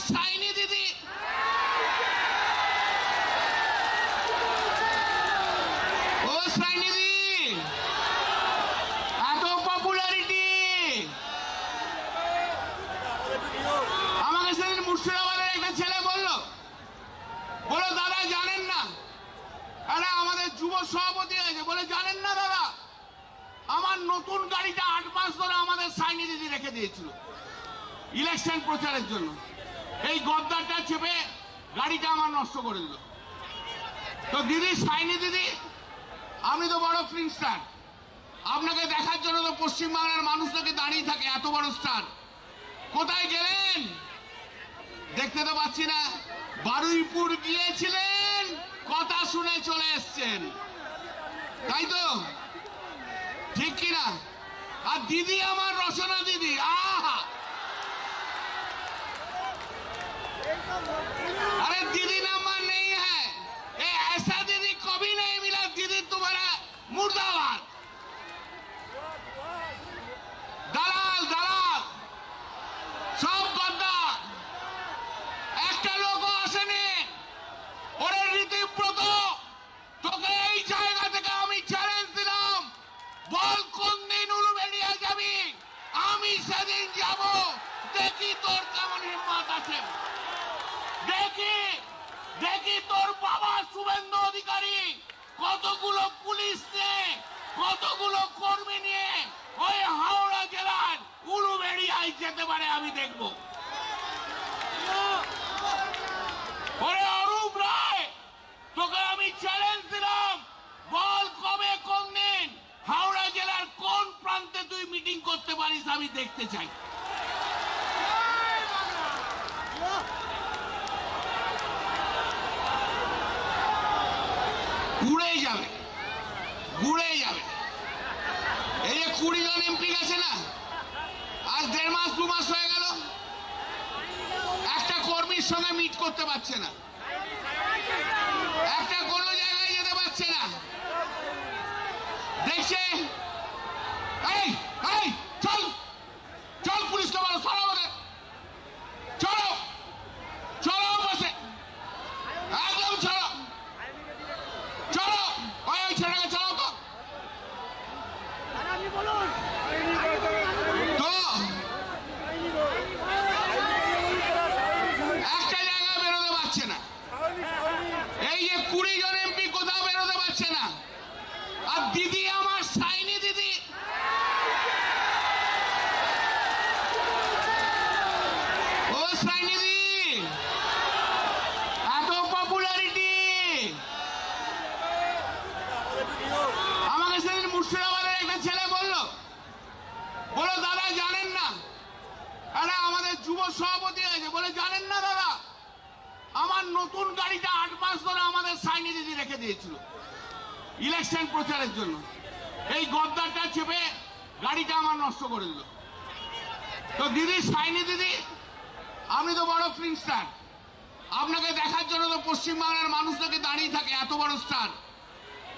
সাইনি দিদি, ও সাইনি দিদি, এত পপুলারিটি। আমাকে সেদিন মুর্শিদাবাদের একটা ছেলে বললো দাদা জানেন না, আরে আমাদের যুব সভাপতি আছে, বলে জানেন না দাদা, আমার নতুন গাড়িটা 8 মাস ধরে আমাদের সাইনি দিদি রেখে দিয়েছিল ইলেকশন প্রচারের জন্য। এই গদ্দারটা চেপে গাড়িটা আমার নষ্ট করে দিল। তো দিদি, সাইনি দিদি, আপনি তো বড় ফিল্ম স্টার, আপনাকে দেখার জন্য তো পশ্চিমবাংলার মানুষদেরকে দাঁড়িয়ে থাকে, এত বড় স্টার। কোথায় গেলেন দেখতে তো পাচ্ছি না। বারুইপুর গিয়েছিলেন, কথা শুনে চলে এসছেন, তাই তো? ঠিক কিনা? আর দিদি আমার রচনা দিদি, আহা, अरे दीदी नंबर नहीं है, ये ऐसा दीदी कभी नहीं मिला। दीदी तुम्हारा मुर्दाबाद। दलाल दलाल सब गद्दार, একটা লোক আসেনি। ওরে রীতিব্রত, তোকে এই জায়গা থেকে আমি চ্যালেঞ্জ দিলাম, বল কোন দিন উলুবেড়িয়া যাবি, আমি সেদিন যাব, দেখি তোর কেমন হিম্মত আছে। দেখি দেখি তোর বাবা শুভেন্দু অধিকারী কতগুলো পুলিশ নিয়ে, কতগুলো কর্মী নিয়ে ওই হাওড়া জেলার উলুবেড়িয়ায় যেতে পারে, আমি দেখব। ওরে অরূপ রায়, তোকে আমি চ্যালেঞ্জ দিলাম, বল কবে কোন দিন হাওড়া জেলার কোন প্রান্তে তুই মিটিং করতে পারিস, আমি দেখতে চাই। উড়ে যাবে, ঘুরে যাবে। এই যে 20 জন এমপি গেছে না, আজ 1.5 মাস 2 মাস হয়ে গেল, একটা কর্মীর সঙ্গে মিট করতে পারছে না, একটা কোনো জায়গায় যেতে পারছে না। দেখছে, এই এই চল চল, পুলিশকে বলো সরো, আমাদের চলো চলো, বসে একদম চলো চলো, ওই ওই ছেলেটাকে চালাও তো। তো একটা জায়গায় বেরোতে পারছে না, এই যে 20 জন এমপি কোথাও বেরোতে পারছে না। আর দিদি আমার সাইনি দিদি, ও সাইনি দিদি, এত পপুলারিটি। আমাকে সেদিন মুর্শিদাবাদের একটা ছেলে বললো দাদা জানেন না, আরে আমাদের যুব সভাপতি আছে, বলে জানেন না দাদা, আমার নতুন গাড়িটা 8 মাস ধরে আমাদের সাইনি দিদি রেখে দিয়েছিল ইলেকশন প্রচারের জন্য। এই গদ্দারটা চেপে গাড়িটা আমার নষ্ট করে দিল। তো দিদি, সাইনি দিদি, আপনি তো বড় ফিল্ম স্টার, আপনাকে দেখার জন্য তো পশ্চিমবাংলার মানুষদেরকে দাঁড়িয়ে থাকে, এত বড় স্টার।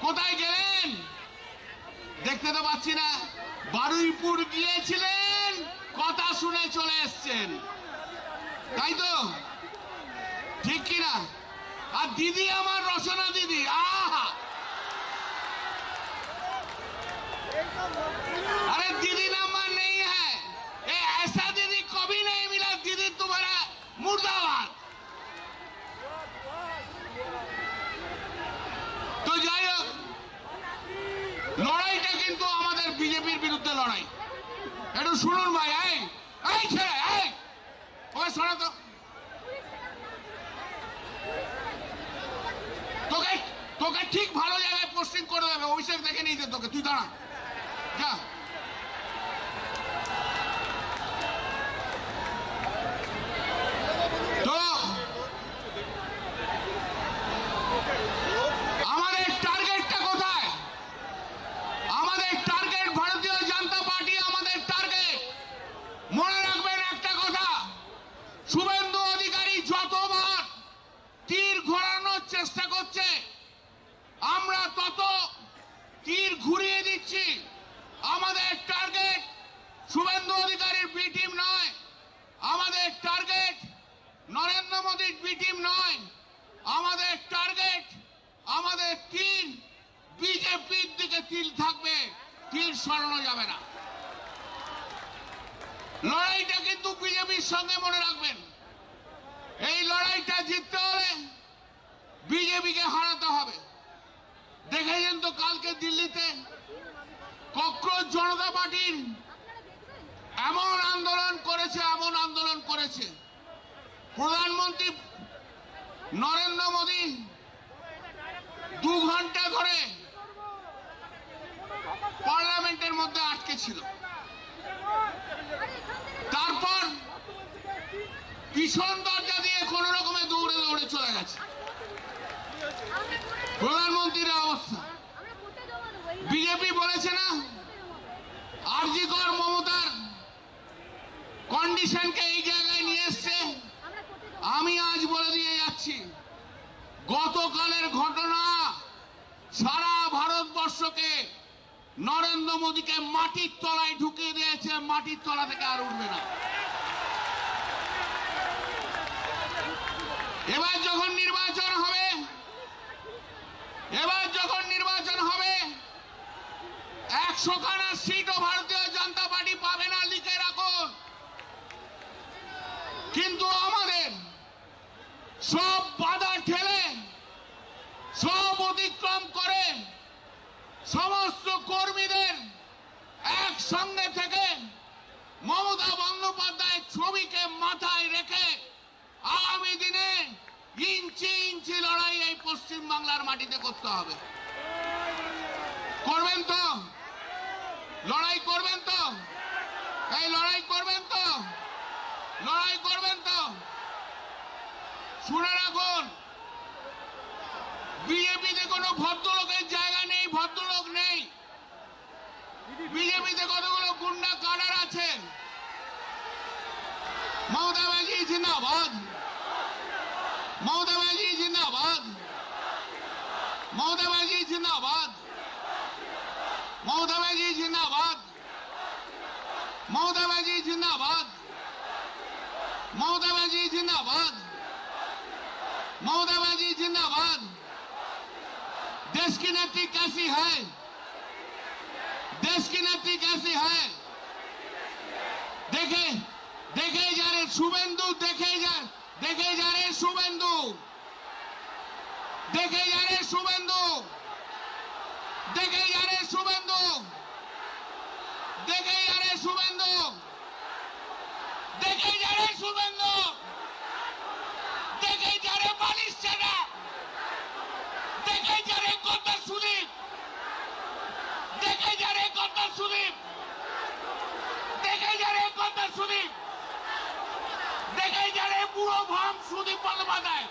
কোথায় গেলেন দেখতে তো পাচ্ছি না। বারুইপুর গিয়েছিলেন, কথা শুনে চলে এসছেন, তাই তো? ঠিক কিনা? আর দিদি আমার রচনা দিদি, আহা, अरे दीदी नंबर नहीं है, ये ऐसा दीदी कभी नहीं मिला। दीदी तुम्हारा मुर्दाबाद। তো যাই হোক, লড়াইটা কিন্তু আমাদের বিজেপির বিরুদ্ধে লড়াই। একটু শুনুন ভাই, এই এই ছেলে, এই ওকে শোনা তো, তোকে তোকে ঠিক ভালো জায়গায় পোস্টিং করে দেবে, অভিষেক দেখে নিয়েছে তোকে, তুই দাঁড়া যা। তো আমাদের টার্গেটটা কোথায়? আমাদের টার্গেট ভারতীয় জনতা পার্টি, আমাদের টার্গেট মনে রাখবেন একটা কথা, শুভেন্দু অধিকারী যতবার তীর ঘোরানোর চেষ্টা করছে, আমরা তত তীর ঘুরিয়ে দিচ্ছি। আমাদের টার্গেট শুভেন্দু অধিকারীর বি টিম নয়, আমাদের টার্গেট নরেন্দ্র এমন আন্দোলন করেছে প্রধানমন্ত্রী নরেন্দ্র মোদী 2 ঘন্টা ধরে পার্লামেন্টের মধ্যে আটকে ছিল। তারপর পিছন দরজা দিয়ে কোন রকমে দৌড়ে দৌড়ে চলে গেছে। প্রধানমন্ত্রীর অবস্থা বিজেপি বলেছে না আরজি কর মমতার কন্ডিশনকে এই জায়গায় নিয়ে এসছে। আমি আজ বলে দিয়ে যাচ্ছি, গতকালের ঘটনা সারা ভারতবর্ষকে নরেন্দ্র মোদীকে মাটির তলায় ঢুকিয়ে দিয়েছে, মাটির তলা থেকে আর উঠবে না। এবার যখন নির্বাচন হবে 100খানা সিটও ভারতীয় জনতা পার্টি পাবে না, লিখে রাখুন। কিন্তু আমাদের সব বাধা ঠেলে, সব অতিক্রম করে সমস্ত কর্মীদের একসঙ্গে থেকে মমতা বন্দ্যোপাধ্যায়ের ছবিকে মাথায় রেখে আগামী দিনে ইঞ্চি ইঞ্চি লড়াই এই পশ্চিম বাংলার মাটিতে করতে হবে। করবেন তো? লড়াই করবেন তো? এই লড়াই করবেন তো? লড়াই করবেন তো? শুনে রাখুন, বিজেপিতে কোনো ভদ্রলোকের জায়গা নেই, ভদ্রলোক নেই। বিজেপিতে কতগুলো গুন্ডা কাডার আছে। মমতা ব্যানার্জি জিন্দাবাদ, মমতা ব্যানার্জি জিন্দাবাদ, মমতা ব্যানার্জি জিন্দাবাদ, মমতা ব্যানার্জি জিন্দাবাদ, মমতা ব্যানার্জি জিন্দাবাদ, মমতা ব্যানার্জি জিন্দাবাদ, ममता बनर्जी जिंदाबाद। देश की नेत्री कैसी है? देश की नेत्री कैसी है? देखे देखे जा रहे शुभेंदु, देखे जा रहे शुभेंदु, देखे जा रहे शुभेंदु, देखे जा रहे शुभेंदु, देखे जा रहे शुभेंदु, देखे जा रहे शुभेंदु, देखे जा रहे बालिश सेना, देखे जा रहे गद्दार सुदीप, देखे जा रहे गद्दार सुदीप, देखे जा रहे गद्दार सुदीप, देखे जा रहे बुढ़ो भाम सुदीप बंदोपाध्याय।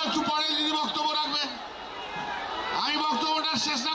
একটু পরে দিদি বক্তব্য রাখবে, আমি বক্তব্যটা শেষ না